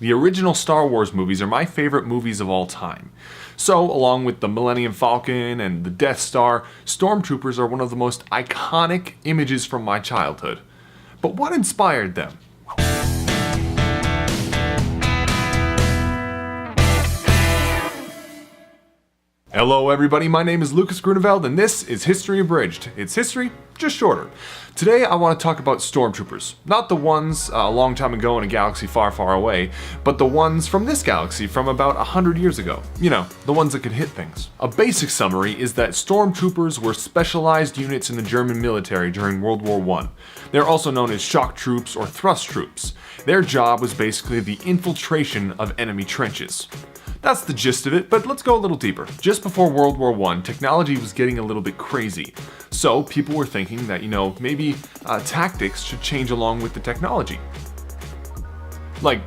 The original Star Wars movies are my favorite movies of all time. So, along with the Millennium Falcon and the Death Star, Stormtroopers are one of the most iconic images from my childhood. But what inspired them? Hello everybody, my name is Lucas Grunewald and this is History Abridged. It's history, just shorter. Today I want to talk about Stormtroopers. Not the ones a long time ago in a galaxy far, far away, but the ones from this galaxy from about 100 years ago. You know, the ones that could hit things. A basic summary is that Stormtroopers were specialized units in the German military during World War I. They're also known as shock troops or thrust troops. Their job was basically the infiltration of enemy trenches. That's the gist of it, but let's go a little deeper. Just before World War I, technology was getting a little bit crazy. So people were thinking that, maybe tactics should change along with the technology. Like,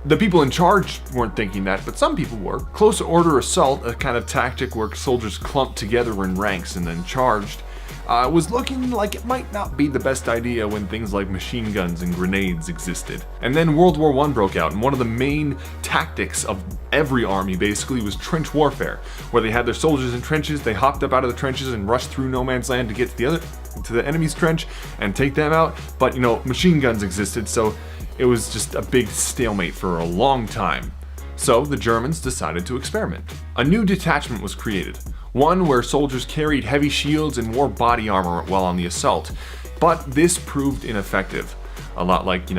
the people in charge weren't thinking that, but some people were. Close order assault, a kind of tactic where soldiers clumped together in ranks and then charged, was looking like it might not be the best idea when things like machine guns and grenades existed. And then World War I broke out, and one of the main tactics of every army basically was trench warfare, where they had their soldiers in trenches, they hopped up out of the trenches and rushed through no man's land to get to the enemy's trench and take them out. But machine guns existed, so it was just a big stalemate for a long time. So the Germans decided to experiment. A new detachment was created. One where soldiers carried heavy shields and wore body armor while on the assault. But this proved ineffective. A lot like,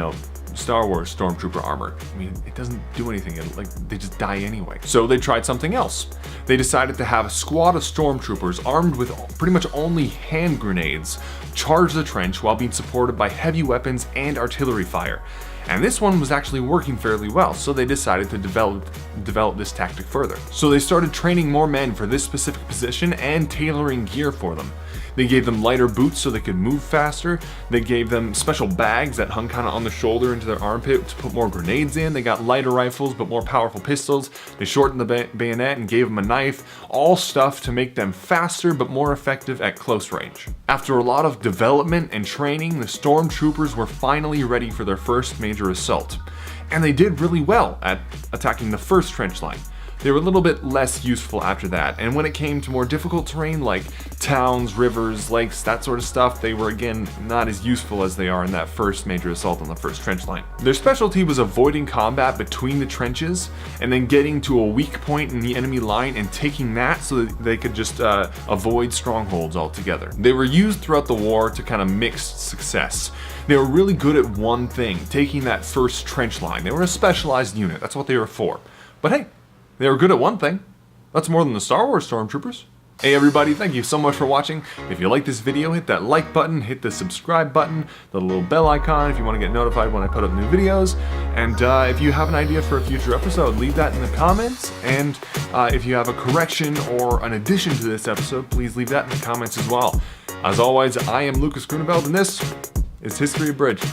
Star Wars Stormtrooper armor. I mean, it doesn't do anything, they just die anyway. So they tried something else. They decided to have a squad of Stormtroopers armed with pretty much only hand grenades charge the trench while being supported by heavy weapons and artillery fire. And this one was actually working fairly well, so they decided to develop this tactic further. So they started training more men for this specific position and tailoring gear for them. They gave them lighter boots so they could move faster. They gave them special bags that hung kind of on the shoulder into their armpit to put more grenades in. They got lighter rifles but more powerful pistols. They shortened the bayonet and gave them a knife. All stuff to make them faster but more effective at close range. After a lot of development and training, the Stormtroopers were finally ready for their first major assault. And they did really well at attacking the first trench line. They were a little bit less useful after that, and when it came to more difficult terrain like towns, rivers, lakes, that sort of stuff, they were again not as useful as they are in that first major assault on the first trench line. Their specialty was avoiding combat between the trenches and then getting to a weak point in the enemy line and taking that so that they could just avoid strongholds altogether. They were used throughout the war to kind of mixed success. They were really good at one thing, taking that first trench line. They were a specialized unit, that's what they were for. But hey, they were good at one thing. That's more than the Star Wars Stormtroopers. Hey everybody, thank you so much for watching. If you like this video, hit that like button, hit the subscribe button, the little bell icon if you want to get notified when I put up new videos. And if you have an idea for a future episode, leave that in the comments. And if you have a correction or an addition to this episode, please leave that in the comments as well. As always, I am Lucas Grunewald and this is History Abridged.